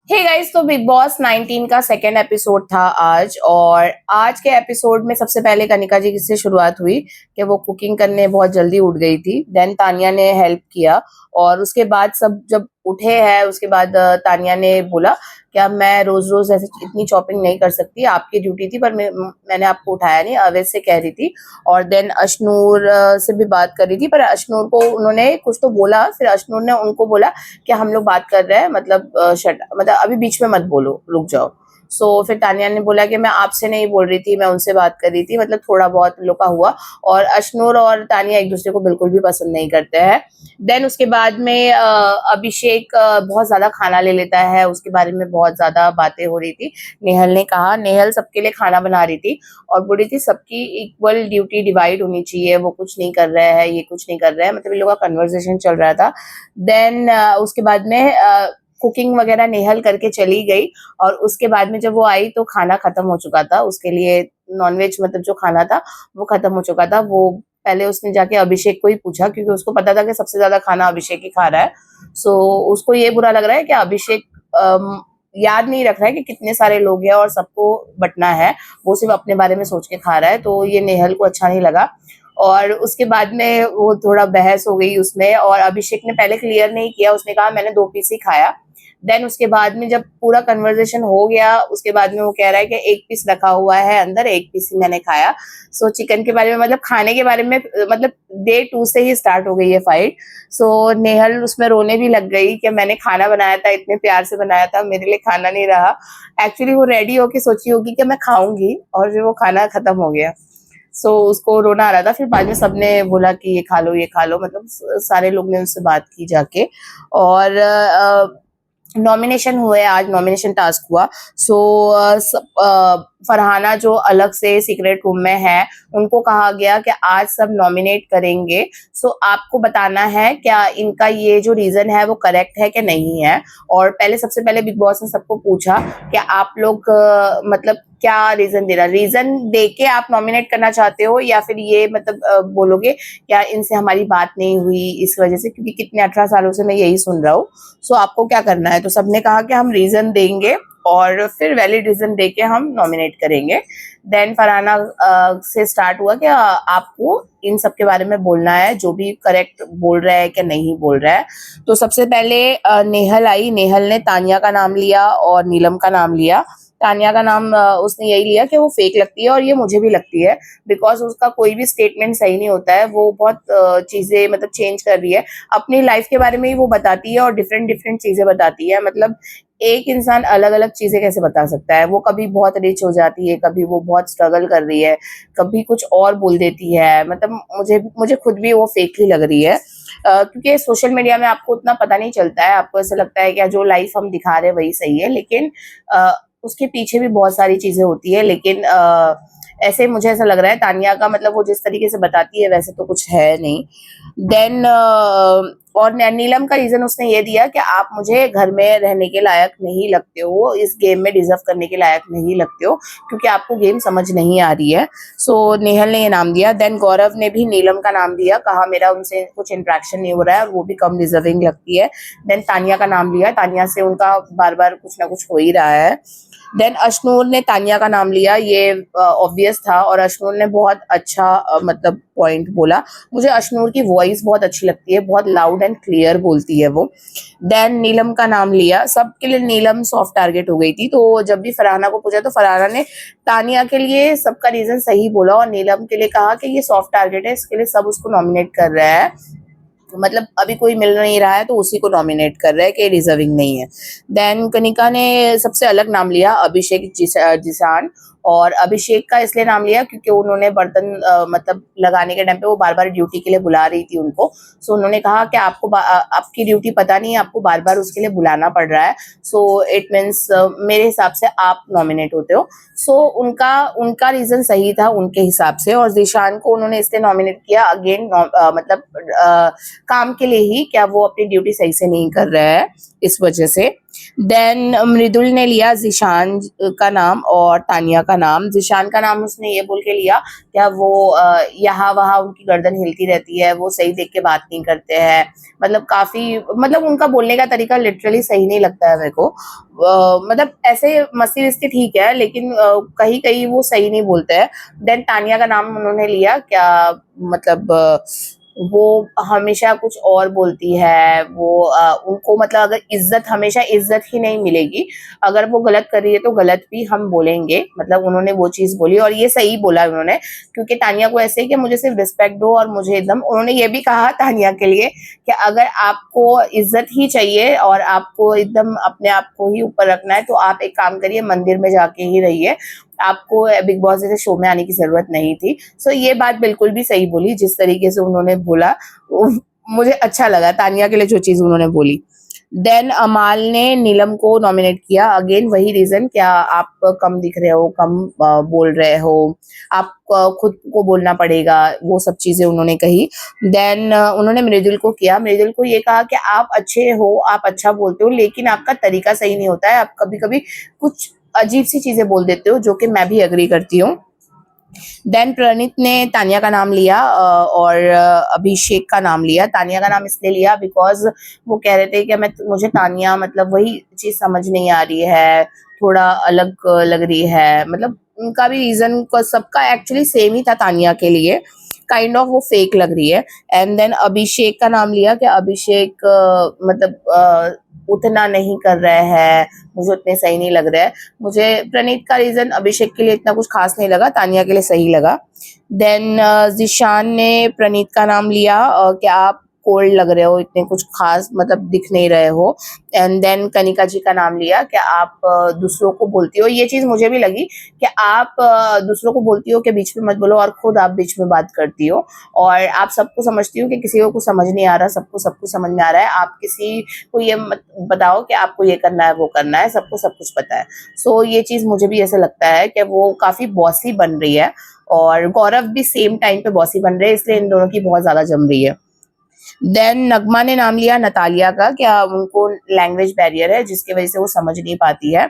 Hey guys, तो big boss 19 का second episode था आज। और आज के एपिसोड में सबसे पहले कनिका जी से शुरुआत हुई कि वो कुकिंग करने बहुत जल्दी उठ गई थी। देन तानिया ने हेल्प किया और उसके बाद सब जब उठे हैं उसके बाद तानिया ने बोला क्या मैं रोज रोज ऐसे इतनी चॉपिंग नहीं कर सकती, आपकी ड्यूटी थी पर मैंने आपको उठाया नहीं, अवैध से कह रही थी। और देन अशनूर से भी बात कर रही थी पर अशनूर को उन्होंने कुछ तो बोला, फिर अशनूर ने उनको बोला कि हम लोग बात कर रहे हैं, मतलब शट मतलब अभी बीच में मत बोलो, रुक जाओ। फिर तानिया ने बोला कि मैं आपसे नहीं बोल रही थी, मैं उनसे बात कर रही थी, मतलब थोड़ा बहुत लोग का हुआ। और अशनूर और तानिया एक दूसरे को बिल्कुल भी पसंद नहीं करते हैं। देन उसके बाद में अभिषेक बहुत ज्यादा खाना ले लेता है, उसके बारे में बहुत ज्यादा बातें हो रही थी। नेहल ने कहा, नेहल सबके लिए खाना बना रही थी और बोली थी सबकी इक्वल ड्यूटी डिवाइड होनी चाहिए, वो कुछ नहीं कर रहा है, ये कुछ नहीं कर रहा है, मतलब इन लोगों का कन्वर्सेशन चल रहा था। देन उसके बाद में कुकिंग वगैरह नेहल करके चली गई। और उसके बाद में जब वो आई तो खाना खत्म हो चुका था, उसके लिए नॉनवेज मतलब जो खाना था वो खत्म हो चुका था। वो पहले उसने जाके अभिषेक को ही पूछा क्योंकि उसको पता था कि सबसे ज्यादा खाना अभिषेक ही खा रहा है। उसको ये बुरा लग रहा है कि अभिषेक याद नहीं रख रहा है कि कितने सारे लोग हैं और सबको बंटना है, वो सिर्फ अपने बारे में सोच के खा रहा है। तो ये नेहल को अच्छा नहीं लगा। और उसके बाद में वो थोड़ा बहस हो गई उसमें, और अभिषेक ने पहले क्लियर नहीं किया, उसने कहा मैंने 2 पीस ही खाया। देन उसके बाद में जब पूरा कन्वर्सेशन हो गया उसके बाद में वो कह रहा है कि 1 पीस रखा हुआ है अंदर, 1 पीस ही मैंने खाया। चिकन के बारे में मतलब खाने के बारे में मतलब डे 2 से ही स्टार्ट हो गई है फाइट। नेहल उसमें रोने भी लग गई कि मैंने खाना बनाया था, इतने प्यार से बनाया था, मेरे लिए खाना नहीं रहा। एक्चुअली वो रेडी होके सोची होगी कि मैं खाऊंगी और फिर वो खाना खत्म हो गया। उसको रोना आ रहा था। फिर बाद में सबने बोला कि ये खा लो, ये खा लो, मतलब सारे लोग ने उससे बात की जाके। और नॉमिनेशन हुए, आज नॉमिनेशन टास्क हुआ। फरहाना जो अलग से सीक्रेट रूम में है, उनको कहा गया कि आज सब नॉमिनेट करेंगे। आपको बताना है क्या इनका ये जो रीजन है वो करेक्ट है कि नहीं है। और सबसे पहले बिग बॉस ने सबको पूछा कि आप लोग मतलब क्या रीजन दे रहा, रीजन दे के आप नॉमिनेट करना चाहते हो या फिर ये मतलब बोलोगे क्या इनसे हमारी बात नहीं हुई इस वजह से, क्योंकि कितने 18 सालों से मैं यही सुन रहा हूँ। आपको क्या करना है। तो सबने कहा कि हम रीजन देंगे और फिर वैलिड रीजन देके हम नॉमिनेट करेंगे। देन फरहाना से स्टार्ट हुआ कि आपको इन सब के बारे में बोलना है, जो भी करेक्ट बोल रहा है कि नहीं बोल रहा है। तो सबसे पहले नेहल आई, नेहल ने तानिया का नाम लिया और नीलम का नाम लिया। तानिया का नाम उसने यही लिया कि वो फेक लगती है और ये मुझे भी लगती है, बिकॉज उसका कोई भी स्टेटमेंट सही नहीं होता है, वो बहुत चीजें मतलब चेंज कर रही है, अपनी लाइफ के बारे में ही वो बताती है और डिफरेंट डिफरेंट चीजें बताती है। मतलब एक इंसान अलग अलग चीजें कैसे बता सकता है, वो कभी बहुत रिच हो जाती है, कभी वो बहुत स्ट्रगल कर रही है, कभी कुछ और बोल देती है। मतलब मुझे मुझे खुद भी वो फेक ही लग रही है, क्योंकि सोशल मीडिया में आपको उतना पता नहीं चलता है, आपको ऐसा लगता है कि जो लाइफ हम दिखा रहे हैं वही सही है, लेकिन उसके पीछे भी बहुत सारी चीजें होती है। लेकिन ऐसे मुझे ऐसा लग रहा है तानिया का मतलब वो जिस तरीके से बताती है वैसे तो कुछ है नहीं। देन और नीलम का रीजन उसने ये दिया कि आप मुझे घर में रहने के लायक नहीं लगते हो, इस गेम में डिजर्व करने के लायक नहीं लगते हो, क्योंकि आपको गेम समझ नहीं आ रही है। नेहल ने ये नाम दिया। देन गौरव ने भी नीलम का नाम दिया, कहा मेरा उनसे कुछ इंट्रैक्शन नहीं हो रहा है और वो भी कम डिजर्विंग लगती है। देन तानिया का नाम लिया, तानिया से उनका बार बार कुछ ना कुछ हो ही रहा है। देन अशनूर ने तानिया का नाम लिया, ये ऑब्वियस था और अशनूर ने बहुत अच्छा मतलब पॉइंट बोला। मुझे अशनूर की वॉइस बहुत अच्छी लगती है, बहुत लाउड एंड क्लियर बोलती है वो। देन नीलम का नाम लिया, सबके लिए नीलम सॉफ्ट टारगेट हो गई थी, तो जब भी फरहाना को पूछा तो फरहाना ने तानिया के लिए सबका रीजन सही बोला और नीलम के लिए कहा कि ये सॉफ्ट टारगेट है, इसके लिए सब उसको नॉमिनेट कर रहा है, मतलब अभी कोई मिल नहीं रहा है तो उसी को नॉमिनेट कर रहा है कि डिजर्विंग नहीं है। देन कनिका ने सबसे अलग नाम लिया, अभिषेक जिसान। और अभिषेक का इसलिए नाम लिया क्योंकि उन्होंने बर्तन मतलब लगाने के टाइम पे वो बार बार ड्यूटी के लिए बुला रही थी उनको। उन्होंने कहा कि आपकी ड्यूटी पता नहीं, आपको बार बार उसके लिए बुलाना पड़ रहा है, इट मीन्स मेरे हिसाब से आप नॉमिनेट होते हो। उनका उनका रीजन सही था उनके हिसाब से। और जिशान को उन्होंने इसलिए नॉमिनेट किया अगेन, मतलब काम के लिए ही, क्या वो अपनी ड्यूटी सही से नहीं कर रहा है इस वजह से। देन मृदुल ने लिया ज़ीशान का नाम और तानिया का नाम। ज़ीशान का नाम उसने ये बोल के लिया क्या वो यहाँ-वहाँ उनकी गर्दन हिलती रहती है, वो सही देख के बात नहीं करते हैं। मतलब काफ़ी मतलब उनका बोलने का तरीका लिटरली सही नहीं लगता है मेरे को। मतलब ऐसे मस्ती-वस्ती ठीक है लेकिन कहीं-कहीं वो सही नहीं बोलते हैं। देन तानिया का नाम उन्होंने लिया क्या मतलब वो हमेशा कुछ और बोलती है, वो उनको मतलब अगर इज़्ज़त हमेशा इज़्ज़त ही नहीं मिलेगी, अगर वो गलत कर रही है तो गलत भी हम बोलेंगे, मतलब उन्होंने वो चीज़ बोली और ये सही बोला उन्होंने क्योंकि तानिया को ऐसे ही कि मुझे सिर्फ रिस्पेक्ट दो और मुझे एकदम उन्होंने ये भी कहा तानिया के लिए कि अगर आपको इज़्ज़त ही चाहिए और आपको एकदम अपने आप को ही ऊपर रखना है, तो आप एक काम करिए मंदिर में जाके ही रहिए, आपको बिग बॉस जैसे शो में आने की ज़रूरत नहीं थी। सो ये बात बिल्कुल भी सही बोली जिस तरीके से उन्होंने बोला वो मुझे अच्छा लगा तानिया के लिए जो चीज़ उन्होंने बोली। देन अमाल ने नीलम को नॉमिनेट किया अगेन वही रीज़न क्या आप कम दिख रहे हो, कम बोल रहे हो, आप खुद को बोलना पड़ेगा, वो सब चीज़ें उन्होंने कही। देन उन्होंने मृदुल को किया, मृदुल को ये कहा कि आप अच्छे हो, आप अच्छा बोलते हो लेकिन आपका तरीका सही नहीं होता है, आप कभी-कभी कुछ अजीब-सी चीज़ें बोल देते हो जो कि मैं भी एग्री करती हूँ। देन प्रणीत ने तानिया का नाम लिया और अभिषेक का नाम लिया। तानिया का नाम इसलिए लिया बिकॉज़ वो कह रहे थे कि मुझे तानिया मतलब वही चीज़ समझ नहीं आ रही है, थोड़ा अलग लग रही है। मतलब उनका भी रीज़न को सबका एक्चुअली सेम ही था तानिया के लिए। काइंड ऑफ वो फेक लग रही है एंड देन अभिषेक का नाम लिया कि अभिषेक मतलब उतना नहीं कर रहे हैं, मुझे उतने सही नहीं लग रहे हैं। मुझे प्रणीत का रीज़न अभिषेक के लिए इतना कुछ खास नहीं लगा, तानिया के लिए सही लगा। देन ज़ीशान ने प्रणीत का नाम लिया कि आप कोल्ड लग रहे हो, इतने कुछ खास मतलब दिख नहीं रहे हो एंड देन कनिका जी का नाम लिया कि आप दूसरों को बोलती हो, ये चीज़ मुझे भी लगी कि आप दूसरों को बोलती हो कि बीच में मत बोलो और खुद आप बीच में बात करती हो और आप सबको समझती हो कि किसी को कुछ समझ नहीं आ रहा, सबको सब कुछ समझ में आ रहा है। आप किसी को ये मत बताओ कि आपको ये करना है, वो करना है, सबको सब कुछ पता है। सो ये चीज़ मुझे भी ऐसा लगता है कि वो काफ़ी बॉसी बन रही है और गौरव भी सेम टाइम पे बॉसी बन रहे हैं इसलिए इन दोनों की बहुत ज़्यादा जम रही है। देन नगमा ने नाम लिया नतालिया का क्या उनको लैंग्वेज बैरियर है जिसकी वजह से वो समझ नहीं पाती है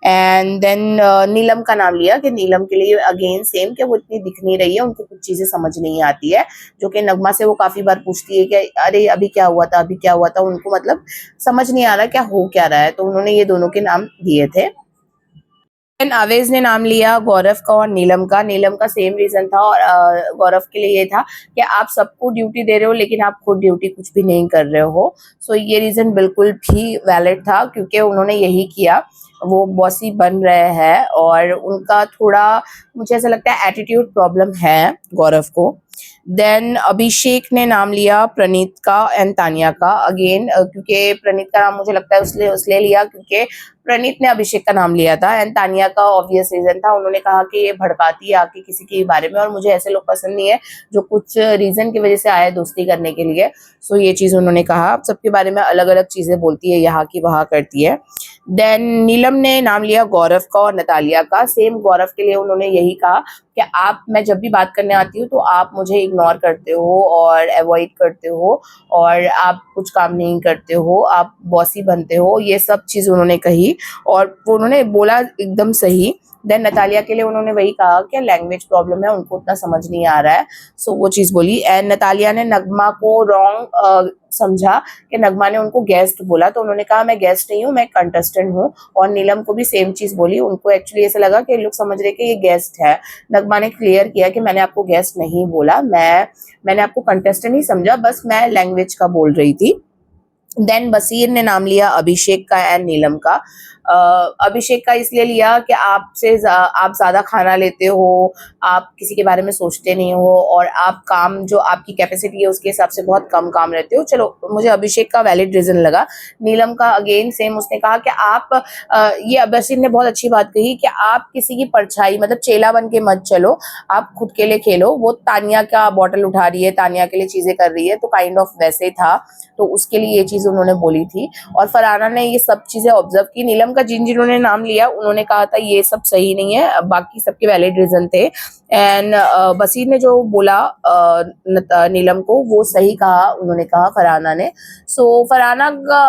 एंड देन नीलम का नाम लिया कि नीलम के लिए अगेन सेम कि वो इतनी दिख नहीं रही है, उनको कुछ चीज़ें समझ नहीं आती है जो कि नगमा से वो काफ़ी बार पूछती है कि अरे अभी क्या हुआ था, अभी क्या हुआ था, उनको मतलब समझ नहीं आ रहा क्या हो क्या रहा है, तो उन्होंने ये दोनों के नाम दिए थे। देन आवेज़ ने नाम लिया गौरव का और नीलम का। नीलम का सेम रीज़न था और गौरव के लिए ये था कि आप सबको ड्यूटी दे रहे हो लेकिन आप खुद ड्यूटी कुछ भी नहीं कर रहे हो। सो ये रीज़न बिल्कुल भी वैलिड था क्योंकि उन्होंने यही किया। वो बॉसी बन रहे हैं और उनका थोड़ा मुझे ऐसा लगता है एटीट्यूड प्रॉब्लम है गौरव को। देन अभिषेक ने नाम लिया प्रणीत का एंड तानिया का अगेन क्योंकि प्रणीत का नाम मुझे लगता है इसलिए लिया क्योंकि प्रणीत ने अभिषेक का नाम लिया था एंड तानिया का ऑब्वियस रीजन था, उन्होंने कहा कि ये भड़काती है आके किसी के बारे में और मुझे ऐसे लोग पसंद नहीं है जो कुछ रीजन की वजह से आए दोस्ती करने के लिए। सो ये चीज़ उन्होंने कहा, सबके बारे में अलग अलग चीज़ें बोलती है, यहाँ की वहाँ करती है। देन नीलम ने नाम लिया गौरव का और नतालिया का। सेम गौरव के लिए उन्होंने यही कहा कि आप मैं जब भी बात करने आती हूँ तो आप मुझे इग्नोर करते हो और अवॉइड करते हो और आप कुछ काम नहीं करते हो, आप बॉसी बनते हो, ये सब चीज़ उन्होंने कही और उन्होंने बोला एकदम सही। देन नतालिया के लिए उन्होंने वही कहा कि लैंग्वेज प्रॉब्लम है, उनको उतना समझ नहीं आ रहा है, सो वो चीज़ बोली एंड नतालिया ने नगमा को रॉन्ग समझा कि नगमा ने उनको गेस्ट बोला, तो उन्होंने कहा मैं गेस्ट नहीं हूँ, मैं कंटेस्टेंट हूँ और नीलम को भी सेम चीज़ बोली। उनको एक्चुअली ऐसा लगा कि लोग समझ रहे कि ये गेस्ट है। नगमा ने क्लियर किया कि मैंने आपको गेस्ट नहीं बोला, मैंने आपको कंटेस्टेंट ही समझा, बस मैं लैंग्वेज का बोल रही थी। देन बसीर ने नाम लिया अभिषेक का एंड नीलम का। अभिषेक का इसलिए लिया कि आप ज़्यादा खाना लेते हो, आप किसी के बारे में सोचते नहीं हो और आप काम जो आपकी कैपेसिटी है उसके हिसाब से बहुत कम काम रहते हो। चलो मुझे अभिषेक का वैलिड रीज़न लगा। नीलम का अगेन सेम, उसने कहा कि आप ये बसीर ने बहुत अच्छी बात कही कि आप किसी की परछाई मतलब चेला बन के मत चलो, आप खुद के लिए खेलो। वो तानिया का बॉटल उठा रही है, तानिया के लिए चीज़ें कर रही है, तो काइंड ऑफ वैसे ही था, तो उसके लिए ये चीज़ उन्होंने बोली थी और फरहाना ने ये सब चीज़ें ऑब्जर्व की। नीलम का जिन्होंने नाम लिया उन्होंने कहा था ये सब सही नहीं है, बाकी सबके वैलिड रीजन थे एंड बसीर ने जो बोला नीलम को वो सही कहा, उन्होंने कहा फरहाना ने। सो फरहाना का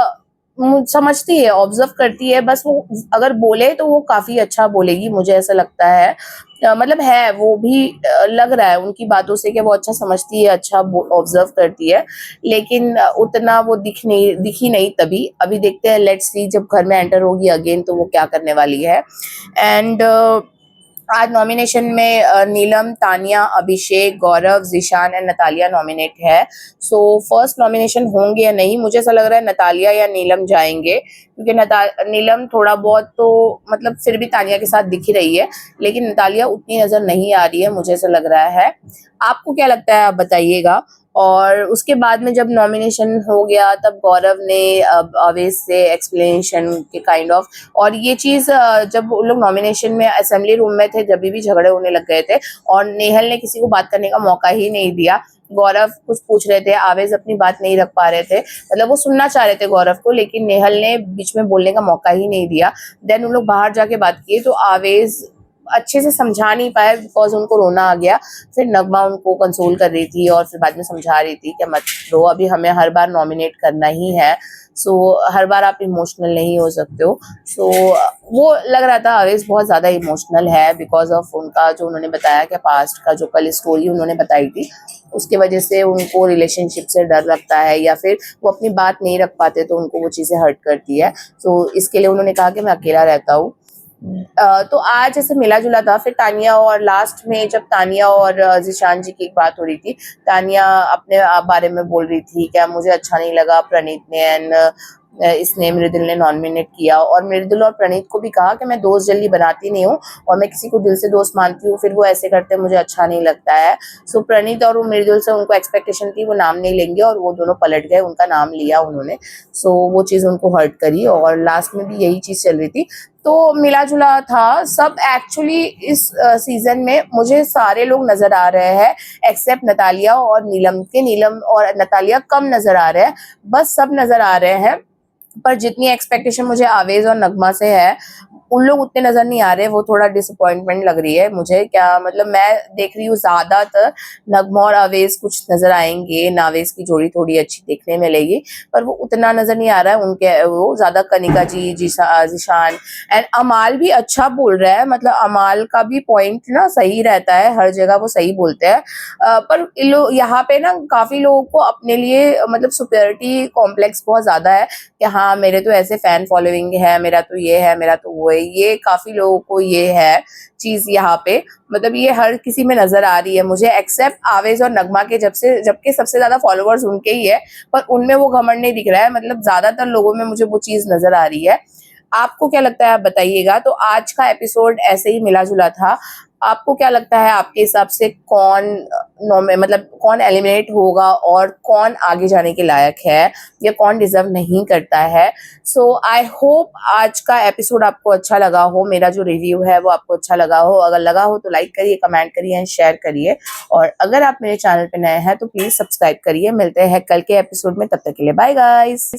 समझती है, ऑब्जर्व करती है, बस वो अगर बोले तो वो काफी अच्छा बोलेगी, मुझे ऐसा लगता है। मतलब है वो भी लग रहा है उनकी बातों से कि वो अच्छा समझती है, अच्छा ऑब्जर्व करती है, लेकिन उतना वो दिखी नहीं तभी। अभी देखते हैं, लेट्स सी, जब घर में एंटर होगी अगेन तो वो क्या करने वाली है। एंड आज नॉमिनेशन में नीलम, तानिया, अभिषेक, गौरव, ज़ीशान एंड नतालिया नॉमिनेट है। सो फर्स्ट नॉमिनेशन होंगे या नहीं, मुझे ऐसा लग रहा है नतालिया या नीलम जाएंगे, क्योंकि नीलम थोड़ा बहुत तो मतलब फिर भी तानिया के साथ दिख ही रही है, लेकिन नतालिया उतनी नजर नहीं आ रही है, मुझे ऐसा लग रहा है। आपको क्या लगता है, आप बताइएगा। और उसके बाद में जब नॉमिनेशन हो गया तब गौरव ने अवेश से एक्सप्लेनेशन के काइंड ऑफ, और ये चीज़ जब वो लोग नॉमिनेशन में असेंबली रूम में थे जब भी झगड़े होने लग गए थे और नेहल ने किसी को बात करने का मौका ही नहीं दिया। गौरव कुछ पूछ रहे थे, आवेश अपनी बात नहीं रख पा रहे थे, मतलब वो सुनना चाह रहे थे गौरव को, लेकिन नेहल ने बीच में बोलने का मौका ही नहीं दिया। देन उन लोग बाहर जाके बात किए तो आवेश अच्छे से समझा नहीं पाए बिकॉज उनको रोना आ गया। फिर नगमा उनको कंसोल कर रही थी और फिर बाद में समझा रही थी कि मत रो, अभी हमें हर बार नॉमिनेट करना ही है, सो हर बार आप इमोशनल नहीं हो सकते हो। सो वो लग रहा था अवेश बहुत ज़्यादा इमोशनल है बिकॉज ऑफ उनका जो उन्होंने बताया कि पास्ट का जो कल स्टोरी उन्होंने बताई थी उसके वजह से उनको रिलेशनशिप से डर लगता है, या फिर वो अपनी बात नहीं रख पाते तो उनको वो चीज़ें हर्ट करती है। सो इसके लिए उन्होंने कहा कि मैं अकेला रहता हूँ। तो आज ऐसे मिला जुला था। फिर तानिया, और लास्ट में जब तानिया और ज़ीशान जी की एक बात हो रही थी, तानिया अपने बारे में बोल रही थी क्या मुझे अच्छा नहीं लगा प्रणीत ने एंड इसने मृदुल ने नॉमिनेट किया, और मृदुल और प्रणीत को भी कहा कि मैं दोस्त जल्दी बनाती नहीं हूँ और मैं किसी को दिल से दोस्त मानती हूँ, फिर वो ऐसे करते मुझे अच्छा नहीं लगता है। सो प्रणीत और मृदुल से उनको एक्सपेक्टेशन थी वो नाम नहीं लेंगे और वो दोनों पलट गए, उनका नाम लिया उन्होंने। सो वो चीज़ उनको हर्ट करी और लास्ट में भी यही चीज़ चल रही थी। तो मिला जुला था सब। एक्चुअली इस सीजन में मुझे सारे लोग नजर आ रहे हैं एक्सेप्ट नतालिया और नीलम के। नीलम और नतालिया कम नजर आ रहे हैं, बस सब नजर आ रहे हैं, पर जितनी एक्सपेक्टेशन मुझे आवेज और नगमा से है उन लोग उतने नजर नहीं आ रहे। वो थोड़ा डिसअपॉइंटमेंट लग रही है मुझे। क्या मतलब, मैं देख रही हूँ ज्यादातर नगमा और आवेज कुछ नजर आएंगे, नावेज की जोड़ी थोड़ी अच्छी देखने मिलेगी, पर वो उतना नजर नहीं आ रहा है उनके। वो ज्यादा कनिका जी, जीशान एंड अमाल भी अच्छा बोल रहा है, मतलब अमाल का भी पॉइंट ना सही रहता है, हर जगह वो सही बोलते हैं। पर यहाँ पे ना काफी लोगों को अपने लिए मतलब सुपेरिटी कॉम्प्लेक्स बहुत ज्यादा है कि हाँ मेरे तो ऐसे फैन फॉलोइंग है, मेरा तो ये है, मेरा तो वो है, ये काफी लोगों को ये है चीज यहाँ पे। मतलब ये हर किसी में नजर आ रही है मुझे एक्सेप्ट आवेज और नगमा के, जबकि सबसे ज्यादा फॉलोअर्स उनके ही है, पर उनमें वो घमंड नहीं दिख रहा है। मतलब ज्यादातर लोगों में मुझे वो चीज नजर आ रही है। आपको क्या लगता है, आप बताइएगा। तो आज का एपिसोड ऐसे ही मिला जुला था। आपको क्या लगता है, आपके हिसाब से कौन मतलब कौन एलिमिनेट होगा और कौन आगे जाने के लायक है या कौन डिजर्व नहीं करता है। सो आई होप आज का एपिसोड आपको अच्छा लगा हो, मेरा जो रिव्यू है वो आपको अच्छा लगा हो। अगर लगा हो तो लाइक करिए, कमेंट करिए एंड शेयर करिए, और अगर आप मेरे चैनल पे नए हैं तो प्लीज सब्सक्राइब करिए। मिलते हैं कल के एपिसोड में, तब तक के लिए बाय गाइस।